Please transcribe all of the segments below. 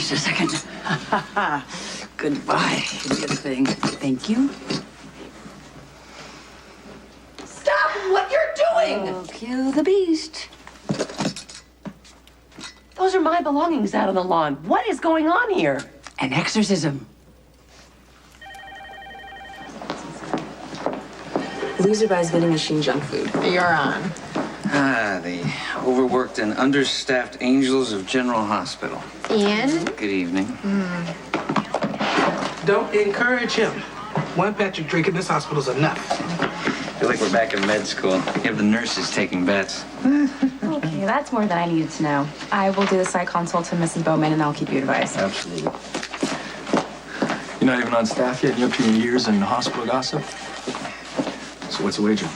Just a second. Goodbye, good thing. Thank you. Stop what you're doing! Oh, cue the beast. Those are my belongings out on the lawn. What is going on here? An exorcism. Loser buys vending machine junk food. You're on. The overworked and understaffed angels of General Hospital. Ian? Good evening. Don't encourage him. One Patrick drink in this hospital's enough. I feel like we're back in med school. You have the nurses taking bets. Okay, that's more than I needed to know. I will do the site consult to Mrs. Bowman, and I'll keep you advised. Absolutely. You're not even on staff yet, and you're up to your years in hospital gossip? So what's the wager?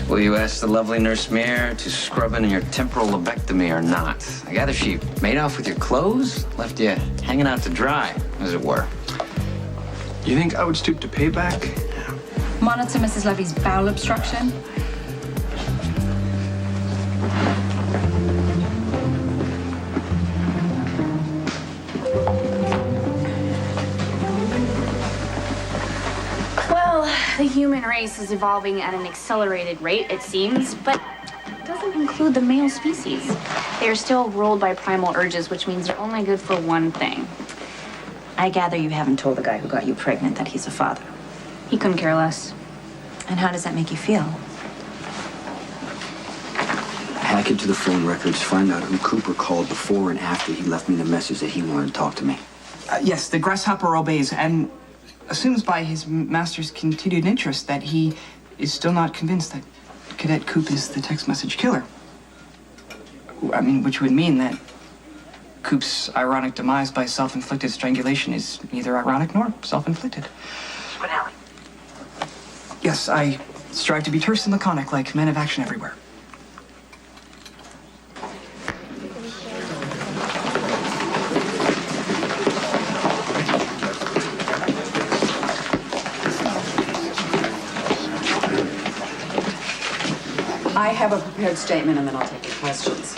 Will you ask the lovely Nurse Meir to scrub in your temporal lobectomy or not? I gather she made off with your clothes, left you hanging out to dry, as it were. You think I would stoop to payback? Monitor Mrs. Levy's bowel obstruction. Well, the human race is evolving at an accelerated rate, it seems, but it doesn't include the male species. They are still ruled by primal urges, which means they're only good for one thing. I gather you haven't told the guy who got you pregnant that he's a father. He couldn't care less. And how does that make you feel? Hack into the phone records, find out who Cooper called before and after he left me the message that he wanted to talk to me. Yes, the grasshopper obeys and assumes by his master's continued interest that he is still not convinced that Cadet Coop is the text message killer. I mean, which would mean that Coop's ironic demise by self-inflicted strangulation is neither ironic nor self-inflicted. Spinelli. Yes, I strive to be terse and laconic like men of action everywhere. I have a prepared statement, and then I'll take your questions.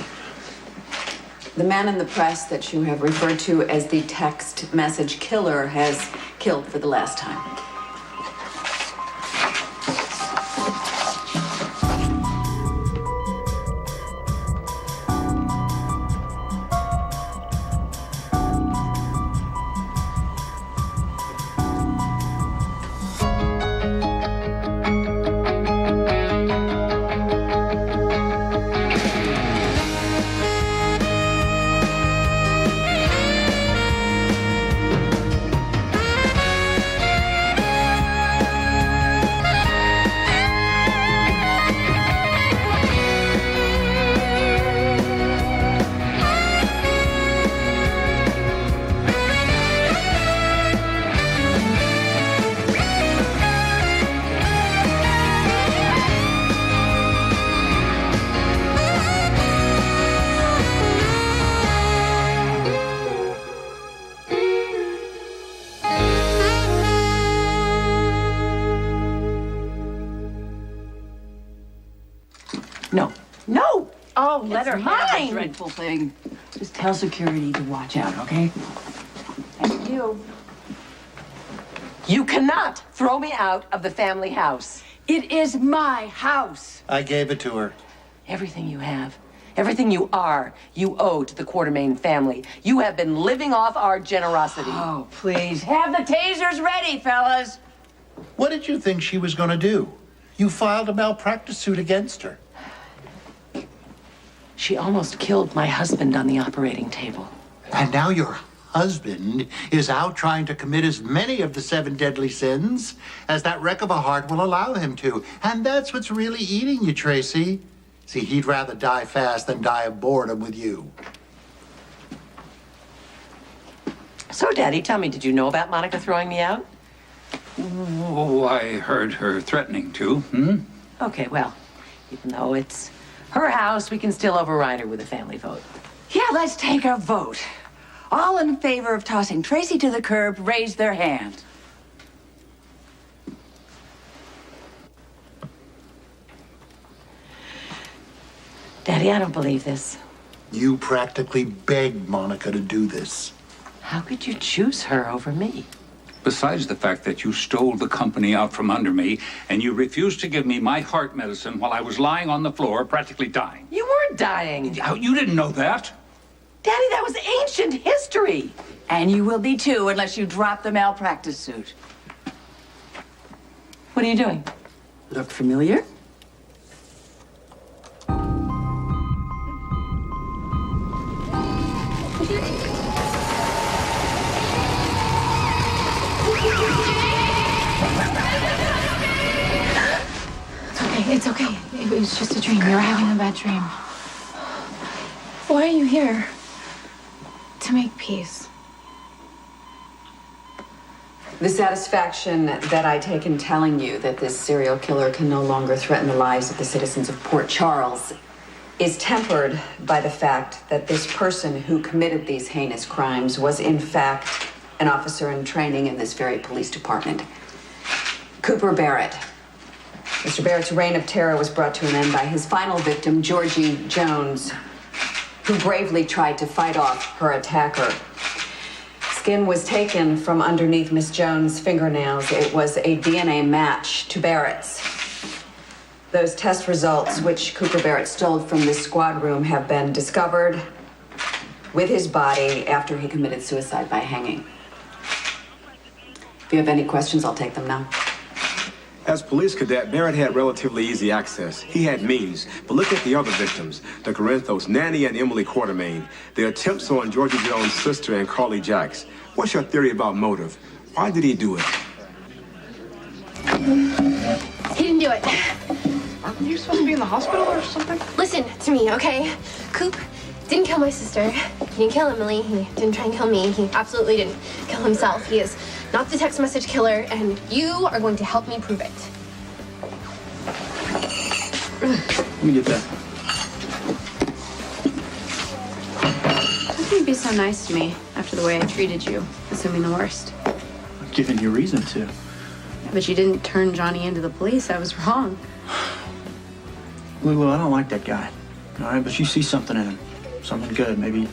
The man in the press that you have referred to as the text message killer has killed for the last time. No. No! Oh, let her Mine. mine! Dreadful thing. Just tell security to watch out, okay? And you. You cannot throw me out of the family house. It is my house. I gave it to her. Everything you have, everything you are, you owe to the Quartermain family. You have been living off our generosity. Oh, please. Have the tasers ready, fellas. What did you think she was going to do? You filed a malpractice suit against her. She almost killed my husband on the operating table. And now your husband is out trying to commit as many of the 7 deadly sins as that wreck of a heart will allow him to. And that's what's really eating you, Tracy. See, he'd rather die fast than die of boredom with you. So, Daddy, tell me, did you know about Monica throwing me out? Oh, I heard her threatening to. Okay, well, even though it's her house, we can still override her with a family vote. Yeah, let's take a vote. All in favor of tossing Tracy to the curb, raise their hand. Daddy, I don't believe this. You practically begged Monica to do this. How could you choose her over me? Besides the fact that you stole the company out from under me and you refused to give me my heart medicine while I was lying on the floor, practically dying. You weren't dying. You didn't know that? Daddy, that was ancient history. And you will be too, unless you drop the malpractice suit. What are you doing? Look familiar? It's okay. It was just a dream. You were having a bad dream. Why are you here? To make peace. The satisfaction that I take in telling you that this serial killer can no longer threaten the lives of the citizens of Port Charles is tempered by the fact that this person who committed these heinous crimes was in fact an officer in training in this very police department. Cooper Barrett. Mr. Barrett's reign of terror was brought to an end by his final victim, Georgie Jones, who bravely tried to fight off her attacker. Skin was taken from underneath Miss Jones' fingernails. It was a DNA match to Barrett's. Those test results, which Cooper Barrett stole from this squad room, have been discovered with his body after he committed suicide by hanging. If you have any questions, I'll take them now. As police cadet, Barrett had relatively easy access. He had means. But look at the other victims, the Corinthos, Nanny and Emily Quartermain. Their attempts on Georgie Jones' sister and Carly Jacks. What's your theory about motive? Why did he do it? He didn't do it. Aren't you supposed to be in the hospital or something? Listen to me, okay? Coop didn't kill my sister. He didn't kill Emily. He didn't try and kill me. He absolutely didn't kill himself. He is not the text message killer, and you are going to help me prove it. Let me get that. How can you be so nice to me after the way I treated you, assuming the worst? I've given you reason to. But you didn't turn Johnny into the police. I was wrong. Lulu, I don't like that guy. All right, but you see something in him. Something good. Maybe,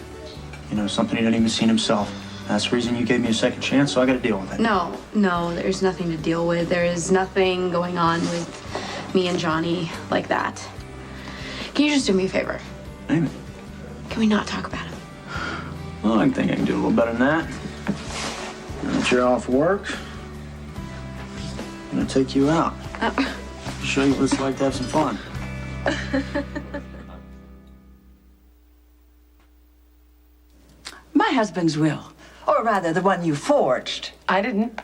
something he didn't even see himself. That's the reason you gave me a second chance, so I gotta deal with it. No, there's nothing to deal with. There is nothing going on with me and Johnny like that. Can you just do me a favor? Name it. Can we not talk about it? Well, I think I can do a little better than that. Now that you're off work, I'm gonna take you out. Show you what it's like to have some fun. My husband's will. Or rather, the one you forged. I didn't.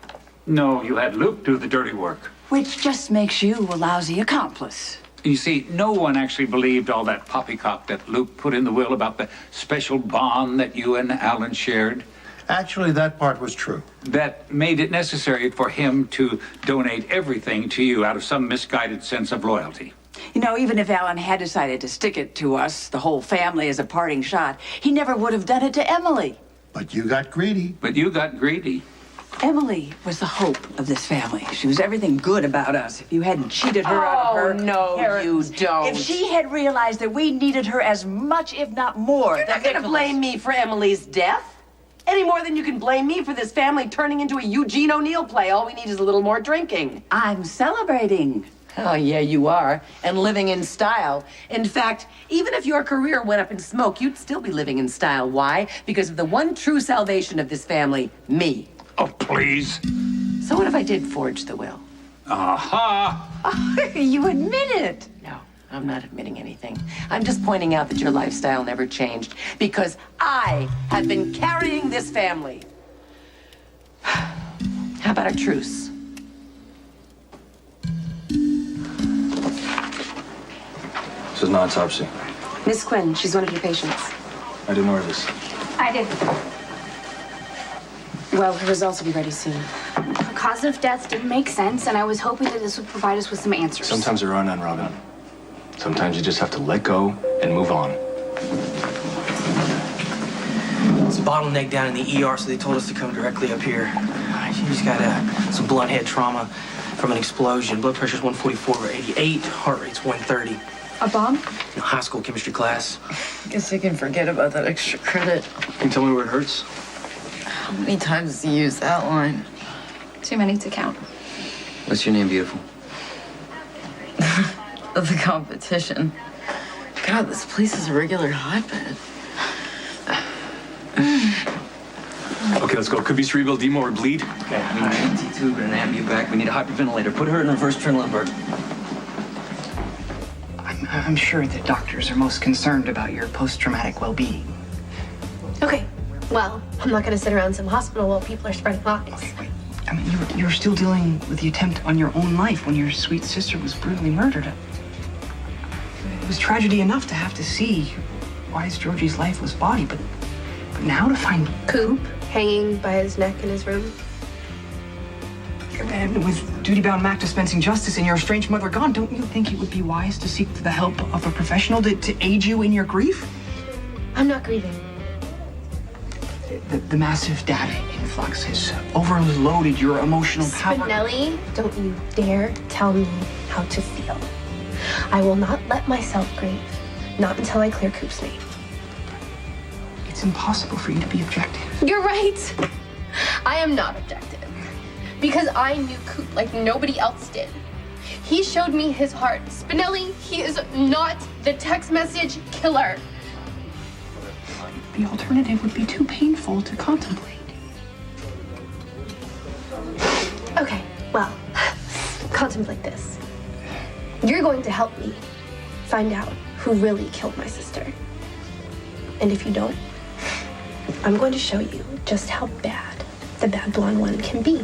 No, you had Luke do the dirty work. Which just makes you a lousy accomplice. You see, no one actually believed all that poppycock that Luke put in the will about the special bond that you and Alan shared. Actually, that part was true. That made it necessary for him to donate everything to you out of some misguided sense of loyalty. Even if Alan had decided to stick it to us, the whole family, as a parting shot, he never would have done it to Emily. But you got greedy. Emily was the hope of this family. She was everything good about us. If you hadn't cheated her out of her no, inheritance, you don't. If she had realized that we needed her as much, if not more, You're not going to blame me for Emily's death. Any more than you can blame me for this family turning into a Eugene O'Neill play. All we need is a little more drinking. I'm celebrating. Oh, yeah, you are. And living in style. In fact, even if your career went up in smoke, you'd still be living in style. Why? Because of the one true salvation of this family, me. Oh, please. So what if I did forge the will? Aha! You admit it. No, I'm not admitting anything. I'm just pointing out that your lifestyle never changed because I have been carrying this family. How about a truce? This is an autopsy. Miss Quinn, she's one of your patients. I didn't order this. I did. Well, the results will be ready soon. Her cause of death didn't make sense, and I was hoping that this would provide us with some answers. Sometimes there are none, Robin. Sometimes you just have to let go and move on. It's bottleneck down in the ER, so they told us to come directly up here. She's got some blunt head trauma from an explosion. Blood pressure's 144/88, heart rate's 130. A bomb? High school chemistry class. Guess I can forget about that extra credit. Can you tell me where it hurts? How many times has he used that line? Too many to count. What's your name, beautiful? Of the competition. God, this place is a regular hotbed. Okay, let's go. Could be cerebral edema or bleed. Okay, I need an ET tube and an ambu back. We need a hyperventilator. Put her in reverse Trendelenburg. I'm sure that doctors are most concerned about your post-traumatic well-being. Okay, well, I'm not gonna sit around in some hospital while people are spreading lies. Okay, wait. I mean, you're still dealing with the attempt on your own life when your sweet sister was brutally murdered. It was tragedy enough to have to see Wise Georgie's lifeless body, but now to find Coop hanging by his neck in his room. And with duty-bound Mac dispensing justice and your estranged mother gone, don't you think it would be wise to seek the help of a professional to aid you in your grief? I'm not grieving. The massive data influx has overloaded your emotional power. Spinelli, don't you dare tell me how to feel. I will not let myself grieve. Not until I clear Coop's name. It's impossible for you to be objective. You're right. I am not objective. Because I knew Coop like nobody else did. He showed me his heart. Spinelli, he is not the text message killer. The alternative would be too painful to contemplate. Okay, well, contemplate this. You're going to help me find out who really killed my sister. And if you don't, I'm going to show you just how bad the bad blonde one can be.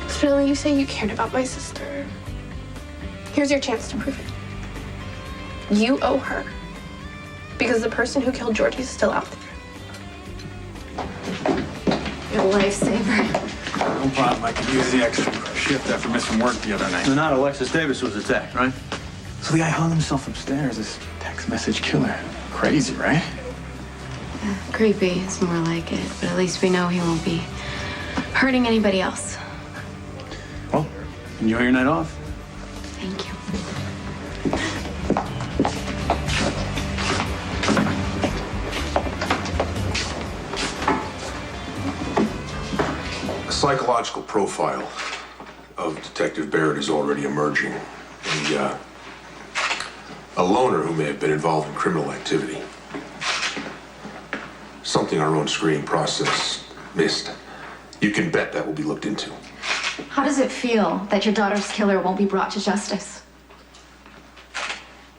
Spinelli, you say you cared about my sister. Here's your chance to prove it. You owe her. Because the person who killed Georgie is still out there. You're a lifesaver. No problem. I could use the extra shift after missing work the other night. So not Alexis Davis was attacked, right? So the guy hung himself upstairs, this text message killer. Crazy, right? Creepy is more like it, but at least we know he won't be hurting anybody else. Well, enjoy your night off. Thank you. A psychological profile of Detective Barrett is already emerging. A loner who may have been involved in criminal activity. Something our own screening process missed. You can bet that will be looked into. How does it feel that your daughter's killer won't be brought to justice?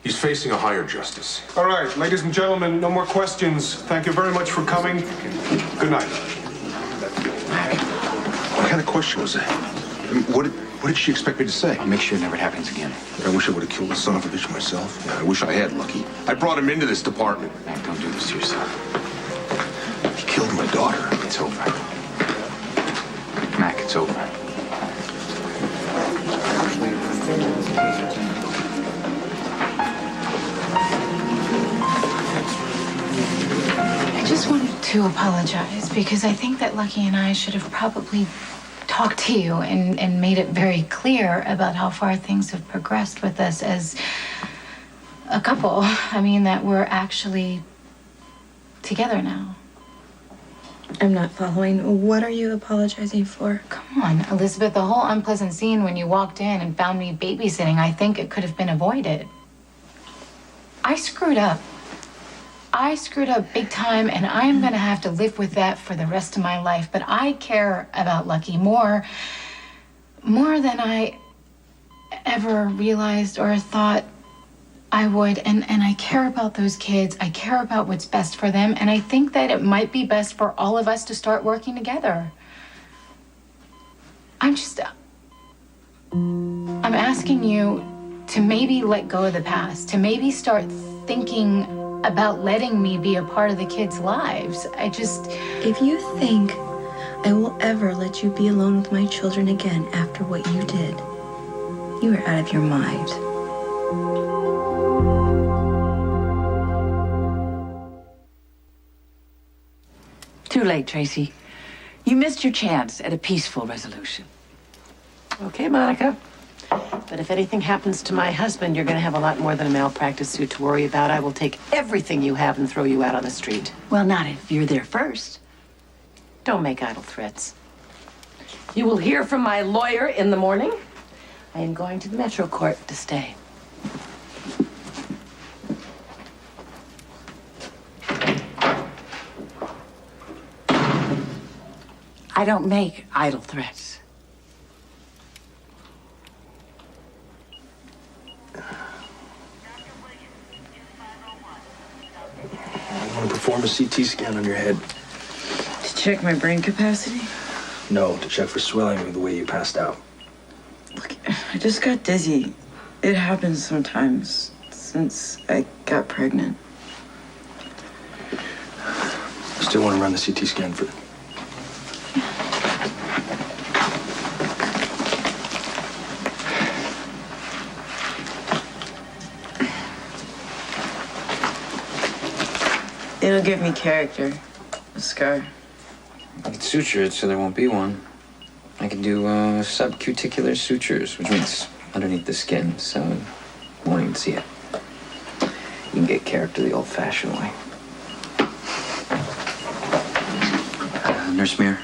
He's facing a higher justice. All right, ladies and gentlemen, no more questions. Thank you very much for coming. Good night. What kind of question was that? I mean, what did she expect me to say? I'll make sure it never happens again. I wish I would have killed the son of a bitch myself. Yeah, I wish I had, Lucky. I brought him into this department. Mac, don't do this to yourself. He killed my daughter. It's over. Mac, it's over. I just wanted to apologize because I think that Lucky and I should have probably talked to you and made it very clear about how far things have progressed with us as a couple. I mean, that we're actually together now. I'm not following. What are you apologizing for? Come on, Elizabeth, the whole unpleasant scene when you walked in and found me babysitting, I think it could have been avoided. I screwed up. I screwed up big time, and I'm gonna have to live with that for the rest of my life. But I care about Lucky more than I ever realized or thought I would. And I care about those kids. I care about what's best for them. And I think that it might be best for all of us to start working together. I'm asking you to maybe let go of the past, to maybe start thinking about letting me be a part of the kids' lives. If you think I will ever let you be alone with my children again after what you did, you are out of your mind. Too late, Tracy. You missed your chance at a peaceful resolution. Okay, Monica. But if anything happens to my husband, you're going to have a lot more than a malpractice suit to worry about. I will take everything you have and throw you out on the street. Well, not if you're there first. Don't make idle threats. You will hear from my lawyer in the morning. I am going to the Metro Court to stay. I don't make idle threats. I want to perform a CT scan on your head. To check my brain capacity? No, to check for swelling or the way you passed out. Look, I just got dizzy. It happens sometimes since I got pregnant. Still want to run the CT scan for... It'll give me character. A scar. I can suture it so there won't be one. I can do subcuticular sutures, which means underneath the skin, so you won't even see it. You can get character the old-fashioned way. Nurse Mir,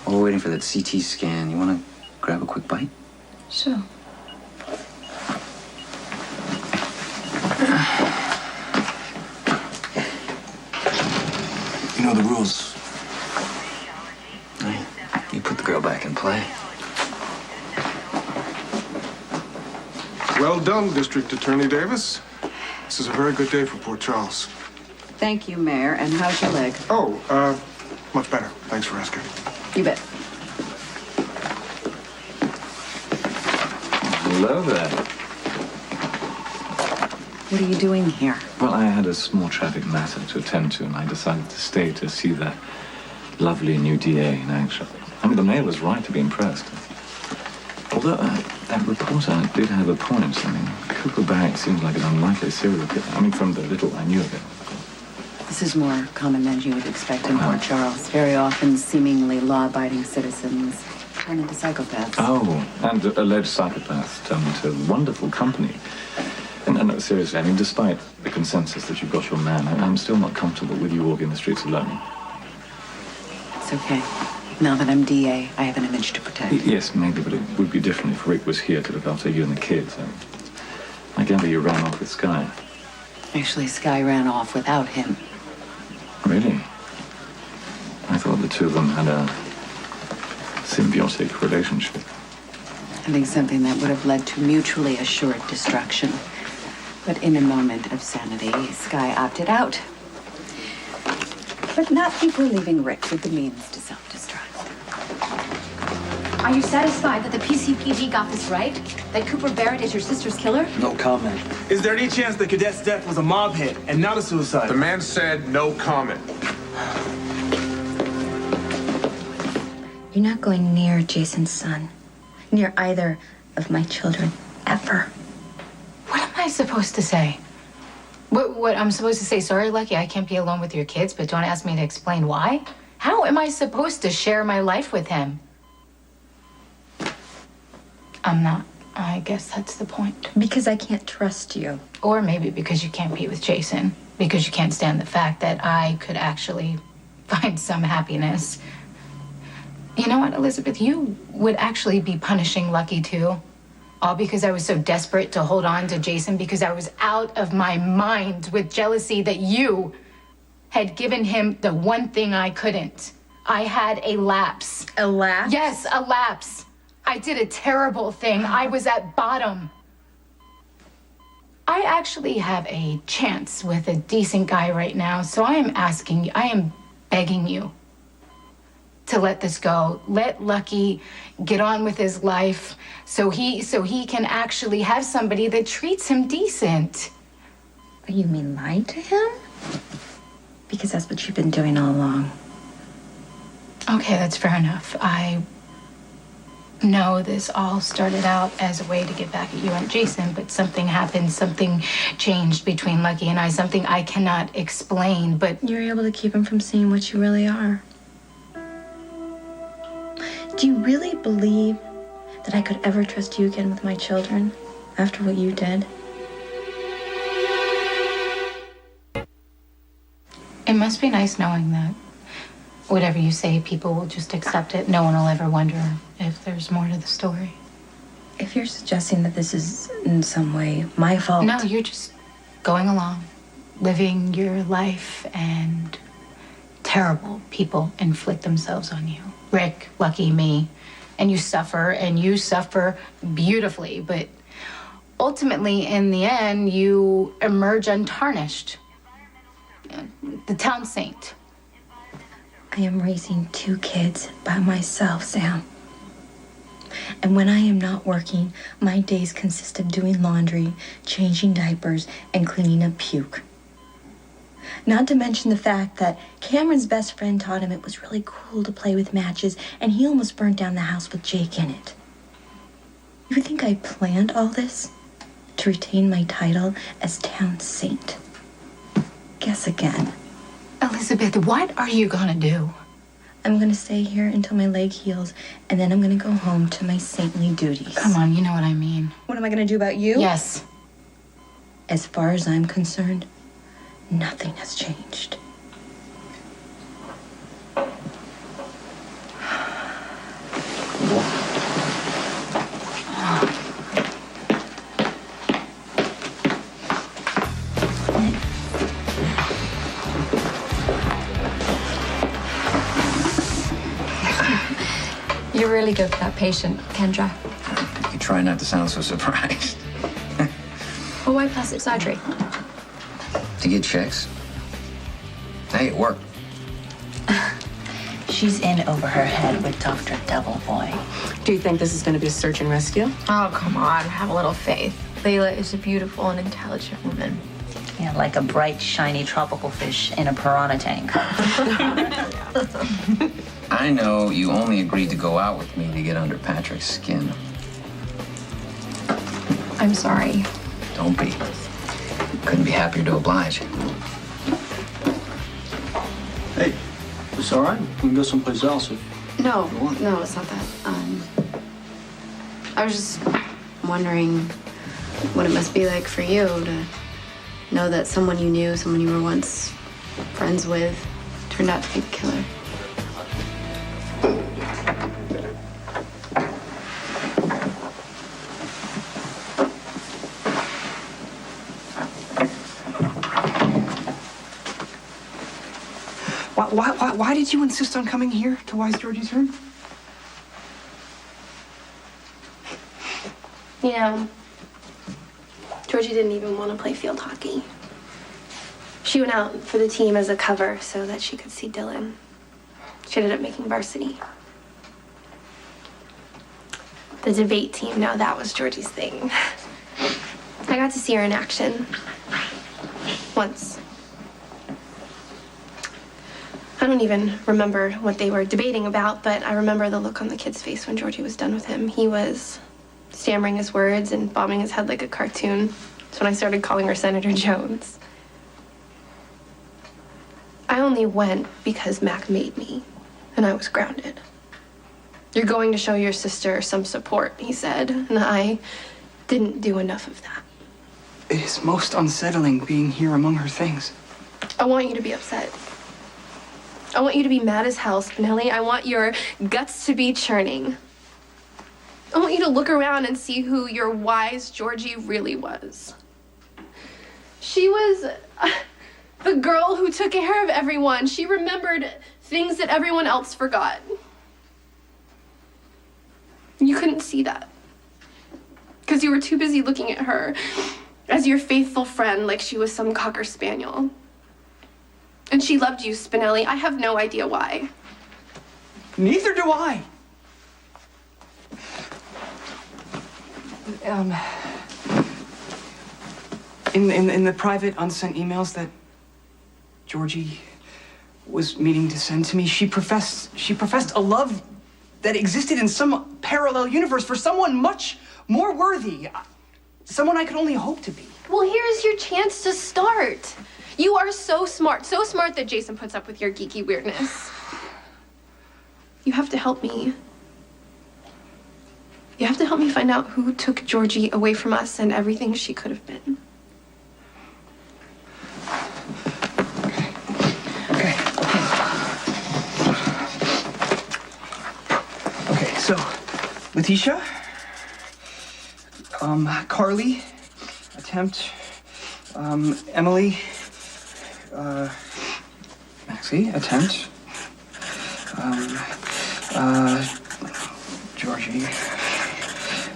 while we're waiting for that CT scan, you want to grab a quick bite? Sure. You know the rules. You put the girl back in play. Well done, District Attorney Davis. This is a very good day for Port Charles. Thank you, Mayor. And how's your leg? Oh, much better. Thanks for asking. You bet. Hello there. What are you doing here? Well, I had a small traffic matter to attend to, and I decided to stay to see that lovely new DA in action. I mean, the mayor was right to be impressed. Although that reporter did have a point. I mean, Cooper Barrett seems like an unlikely serial killer. I mean, from the little I knew of it. This is more common than you would expect in Port Charles. Very often, seemingly law-abiding citizens turn into psychopaths. Oh, and alleged psychopaths turn into wonderful company. And no, seriously, I mean, despite the consensus that you've got your man, I'm still not comfortable with you walking the streets alone. It's okay. Now that I'm DA, I have an image to protect. Yes, maybe, but it would be different if Rick was here to look after you and the kids. I gather you ran off with Sky. Actually, Sky ran off without him. Really? I thought the two of them had a symbiotic relationship. I think something that would have led to mutually assured destruction. But in a moment of sanity, Sky opted out. But not before leaving Rick with the means to self-destruct. Are you satisfied that the PCPD got this right? That Cooper Barrett is your sister's killer? No comment. Is there any chance the cadet's death was a mob hit and not a suicide? The man said no comment. You're not going near Jason's son. Near either of my children, ever. What am I supposed to say? What I'm supposed to say? Sorry, Lucky, I can't be alone with your kids, but don't ask me to explain why. How am I supposed to share my life with him? I'm not. I guess that's the point. Because I can't trust you. Or maybe because you can't be with Jason. Because you can't stand the fact that I could actually find some happiness. You know what, Elizabeth? You would actually be punishing Lucky, too. All because I was so desperate to hold on to Jason, because I was out of my mind with jealousy that you had given him the one thing I couldn't. I had a lapse. A lapse? Yes, a lapse. I did a terrible thing. I was at bottom. I actually have a chance with a decent guy right now, so I am begging you to let this go. Let Lucky get on with his life so he can actually have somebody that treats him decent. You mean lie to him? Because that's what you've been doing all along. Okay, that's fair enough. I know this all started out as a way to get back at you and Jason, but something happened, something changed between Lucky and I, something I cannot explain, but... You're able to keep him from seeing what you really are. Do you really believe that I could ever trust you again with my children after what you did. It must be nice knowing that whatever you say, people will just accept it. No one will ever wonder if there's more to the story. If you're suggesting that this is in some way my fault... No, you're just going along, living your life, and terrible people inflict themselves on you. Rick, Lucky, me. And you suffer beautifully, but ultimately, in the end, you emerge untarnished. The town saint. I am raising 2 kids by myself, Sam. And when I am not working, my days consist of doing laundry, changing diapers, and cleaning up puke. Not to mention the fact that Cameron's best friend taught him it was really cool to play with matches, and he almost burnt down the house with Jake in it. You think I planned all this to retain my title as town saint? Guess again. Elizabeth, what are you gonna do? I'm gonna stay here until my leg heals, and then I'm gonna go home to my saintly duties. Come on, you know what I mean. What am I gonna do about you? Yes. As far as I'm concerned, nothing has changed. You're really good for that patient, Kendra. You try not to sound so surprised. Well, why plastic surgery? To get checks. Hey, it worked. She's in over her head with Dr. Devil Boy. Do you think this is going to be a search and rescue? Oh, come on. Have a little faith. Layla is a beautiful and intelligent woman. Yeah, like a bright, shiny tropical fish in a piranha tank. I know you only agreed to go out with me to get under Patrick's skin. I'm sorry. Don't be. Couldn't be happier to oblige. Hey, it's all right. We can go someplace else if No, you want. no, it's not that. I was just wondering what it must be like for you to know that someone you knew, someone you were once friends with, turned out to be the killer. Why did you insist on coming here to Wise Georgie's room? You know, Georgie didn't even want to play field hockey. She went out for the team as a cover so that she could see Dylan. She ended up making varsity. The debate team, now that was Georgie's thing. I got to see her in action. Once. I don't even remember what they were debating about, but I remember the look on the kid's face when Georgie was done with him. He was stammering his words and bobbing his head like a cartoon. That's when I started calling her Senator Jones. I only went because Mac made me, and I was grounded. You're going to show your sister some support, he said, and I didn't do enough of that. It is most unsettling being here among her things. I want you to be upset. I want you to be mad as hell, Spinelli. I want your guts to be churning. I want you to look around and see who your wise Georgie really was. She was the girl who took care of everyone. She remembered things that everyone else forgot. You couldn't see that because you were too busy looking at her as your faithful friend like she was some Cocker Spaniel. And she loved you, Spinelli. I have no idea why. Neither do I. In the private unsent emails that Georgie was meaning to send to me, she professed a love that existed in some parallel universe for someone much more worthy. Someone I could only hope to be. Well, here's your chance to start. You are so smart that Jason puts up with your geeky weirdness. You have to help me. You have to help me find out who took Georgie away from us and everything she could have been? Okay, so Letitia, Carly, attempt, Emily, Maxie, attempt, Georgie,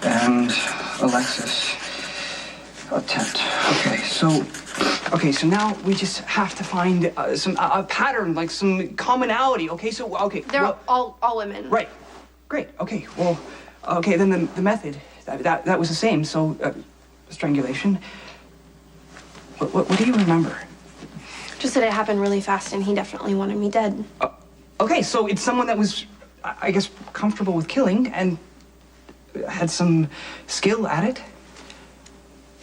and Alexis, attempt. Okay, so now we just have to find a pattern, like some commonality. Okay, so They're all women. Right. Great. Okay. Well, okay. Then the method that was the same. So strangulation. What do you remember? Just that it happened really fast, and he definitely wanted me dead. Okay, so it's someone that was, I guess, comfortable with killing and had some skill at it.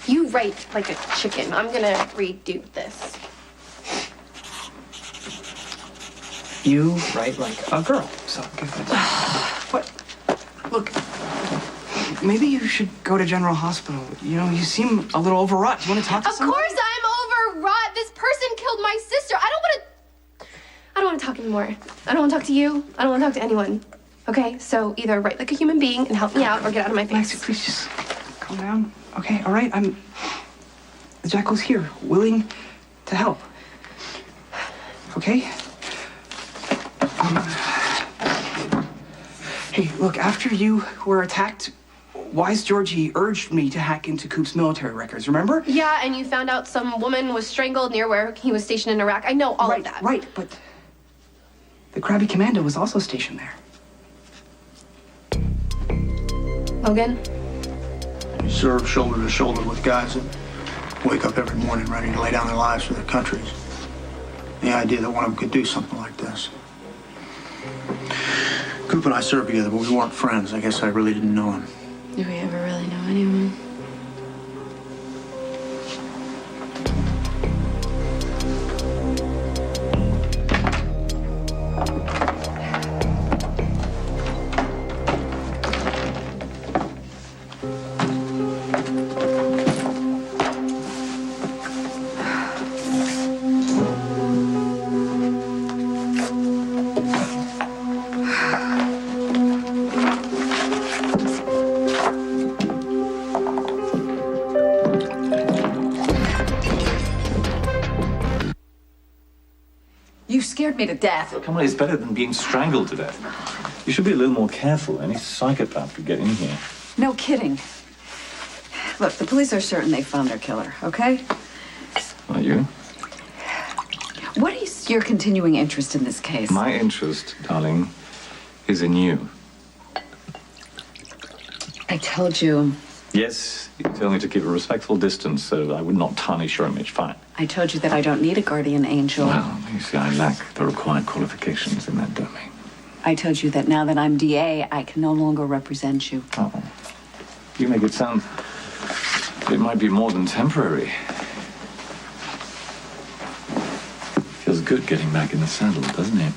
You write like a chicken. I'm gonna redo this. You write like a girl. So give that. What? Look. Maybe you should go to General Hospital. You know, you seem a little overwrought. Do you want to talk to someone? Of course I'm overwrought. This person killed my sister. I don't want to talk anymore. I don't want to talk to you. I don't want to talk to anyone. Okay? So either write like a human being and help me out or get out of my face. Maxie, please just calm down. Okay, all right? The Jackal's here, willing to help. Okay? Hey, look, after you were attacked, Wise Georgie urged me to hack into Coop's military records, remember? Yeah, and you found out some woman was strangled near where he was stationed in Iraq. I know all of that. Right, but the Krabby Commando was also stationed there. Logan? You serve shoulder to shoulder with guys that wake up every morning ready to lay down their lives for their countries. The idea that one of them could do something like this. Coop and I served together, but we weren't friends. I guess I really didn't know him. Do we ever really know anyone? You scared me to death. Come on, it's better than being strangled to death. You should be a little more careful. Any psychopath could get in here. No kidding. Look, the police are certain they found their killer, okay? Are you? What is your continuing interest in this case? My interest, darling, is in you. I told you. Yes, you told me to keep a respectful distance so that I would not tarnish your image. Fine. I told you that I don't need a guardian angel. Well, you see, I lack the required qualifications in that domain. I told you that now that I'm DA, I can no longer represent you. Oh. You make it sound it might be more than temporary. Feels good getting back in the saddle, doesn't it?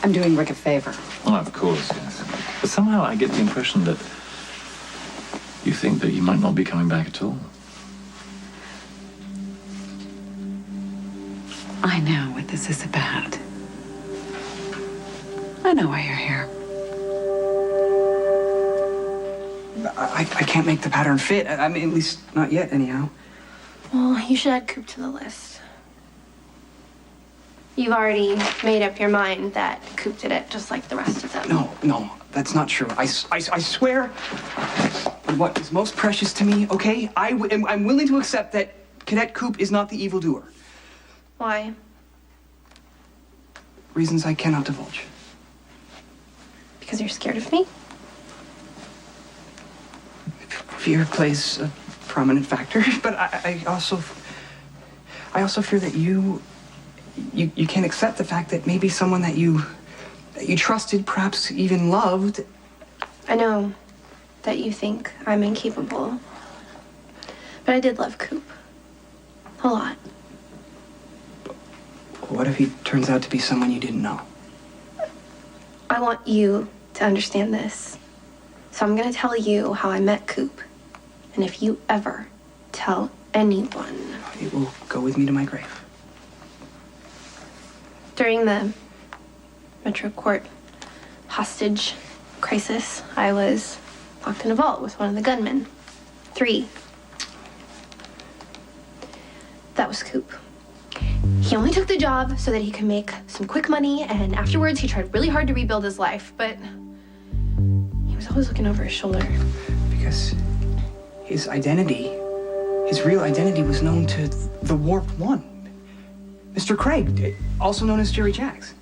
I'm doing Rick a favor. Oh, of course, yes. But somehow I get the impression that you think that you might not be coming back at all. I know what this is about. I know why you're here. I can't make the pattern fit. I mean, at least not yet, anyhow. Well, you should add Coop to the list. You've already made up your mind that Coop did it, just like the rest of them. No, that's not true. I swear on what is most precious to me, okay? I'm willing to accept that Cadet Coop is not the evildoer. Why? Reasons I cannot divulge. Because you're scared of me? Fear plays a prominent factor, but I also fear that you can't accept the fact that maybe someone that you trusted, perhaps even loved. I know that you think I'm incapable, but I did love Coop. A lot. What if he turns out to be someone you didn't know? I want you to to understand this. So I'm gonna tell you how I met Coop. And if you ever tell anyone. It will go with me to my grave. During the Metro Court hostage crisis, I was locked in a vault with one of the gunmen. 3. That was Coop. He only took the job so that he could make some quick money, and afterwards he tried really hard to rebuild his life, but he was always looking over his shoulder. Because his identity, his real identity, was known to the Warp One. Mr. Craig, also known as Jerry Jacks.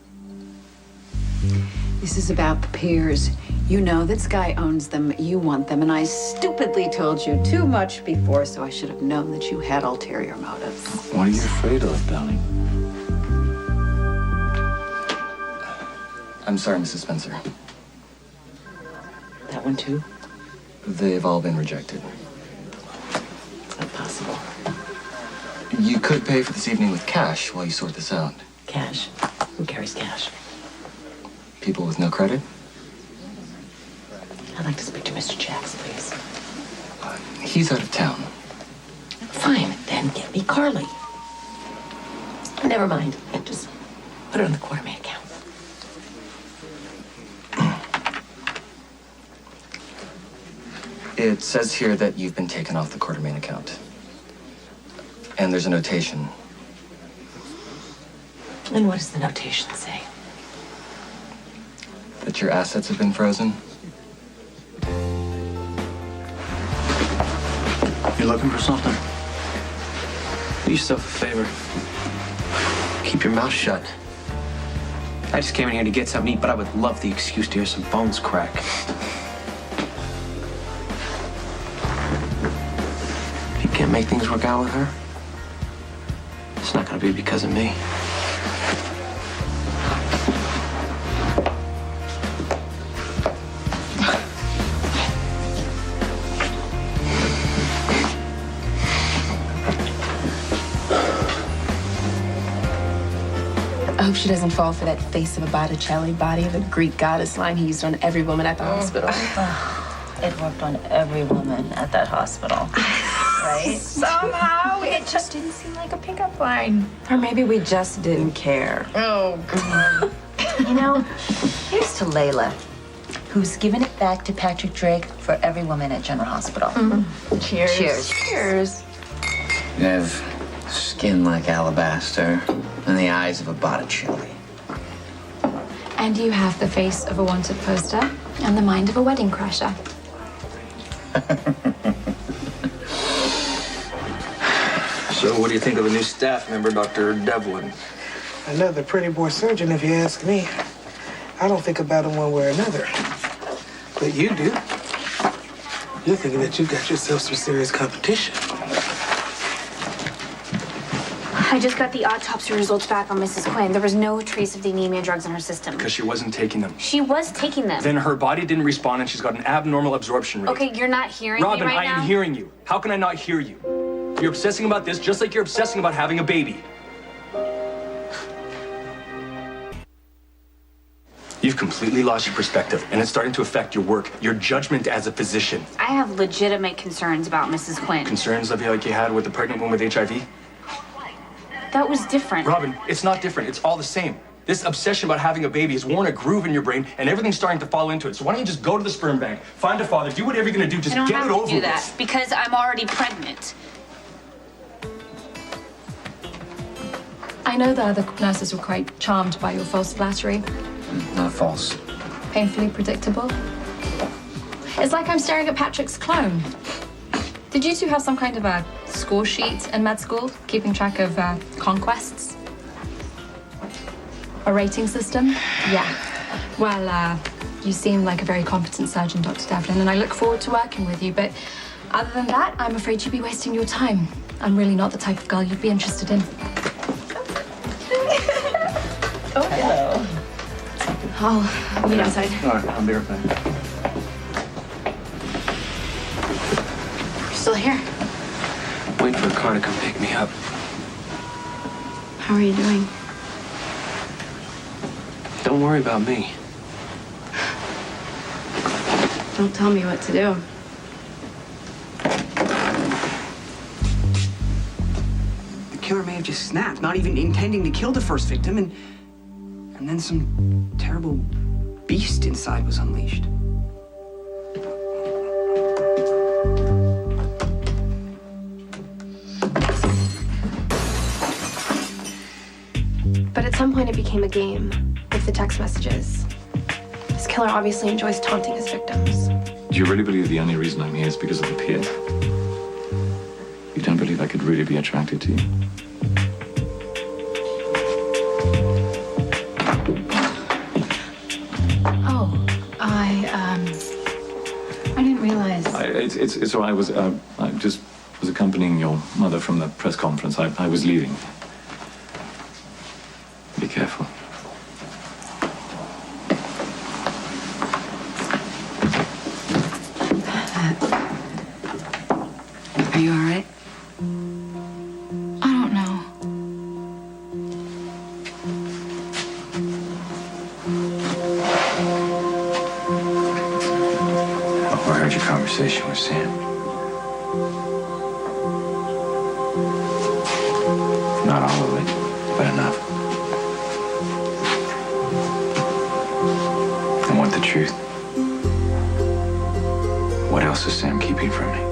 This is about the piers. You know that Sky owns them, you want them, and I stupidly told you too much before, so I should have known that you had ulterior motives. What are you afraid of, darling? I'm sorry, Mrs. Spencer. That one too? They've all been rejected. It's not possible. You could pay for this evening with cash while you sort this out. Cash? Who carries cash? People with no credit? I'd like to speak to Mr. Jacks, please. He's out of town. Fine, then get me Carly. Never mind. Just put it on the Quartermain account. It says here that you've been taken off the Quartermain account. And there's a notation. And what does the notation say? That your assets have been frozen. You looking for something? Do yourself a favor. Keep your mouth shut. I just came in here to get something to eat, but I would love the excuse to hear some bones crack. If you can't make things work out with her, it's not gonna be because of me. I hope she doesn't fall for that face of a Botticelli body of a Greek goddess line he used on every woman at the hospital. It worked on every woman at that hospital. Right? Somehow it just didn't seem like a pickup line. Or maybe we just didn't care. Oh, God. You know, here's to Layla, who's given it back to Patrick Drake for every woman at General Hospital. Cheers. Cheers. Cheers. You have skin like alabaster and the eyes of a Botticelli. And you have the face of a wanted poster and the mind of a wedding crasher. So what do you think of the new staff member, Dr. Devlin? Another pretty boy surgeon, if you ask me. I don't think about him one way or another. But you do. You're thinking that you've got yourself some serious competition. I just got the autopsy results back on Mrs. Quinn. There was no trace of the anemia drugs in her system. Because she wasn't taking them. She was taking them. Then her body didn't respond and she's got an abnormal absorption rate. Okay, you're not hearing Robin, me right now? I am hearing you. How can I not hear you? You're obsessing about this just like you're obsessing about having a baby. You've completely lost your perspective, and it's starting to affect your work, your judgment as a physician. I have legitimate concerns about Mrs. Quinn. Concerns like you had with the pregnant woman with HIV? That was different. Robin, it's not different. It's all the same. This obsession about having a baby has worn a groove in your brain, and everything's starting to fall into it. So why don't you just go to the sperm bank, find a father, do whatever you're going to do, just I don't get have it to over do with. that because I'm already pregnant. I know the other nurses were quite charmed by your false flattery. Not false. Painfully predictable. It's like I'm staring at Patrick's clone. Did you two have some kind of a score sheet in med school, keeping track of conquests? A rating system? Yeah. Well, you seem like a very competent surgeon, Dr. Devlin, and I look forward to working with you, but other than that, I'm afraid you'd be wasting your time. I'm really not the type of girl you'd be interested in. Oh, hello. I'll meet outside. All right, I'll be right back. You're still here. Wait for a car to come pick me up. How are you doing? Don't worry about me. Don't tell me what to do. The killer may have just snapped, not even intending to kill the first victim, and then some terrible beast inside was unleashed. But at some point it became a game with the text messages. This killer obviously enjoys taunting his victims. Do you really believe the only reason I'm here is because of the pier? You don't believe I could really be attracted to you? Oh, I didn't realize. It's all right. I just was accompanying your mother from the press conference. I was leaving. Be careful. Are you all right? I don't know. Oh, I heard your conversation with Sam. Not all of it, but enough. I want the truth. What else is Sam keeping from me?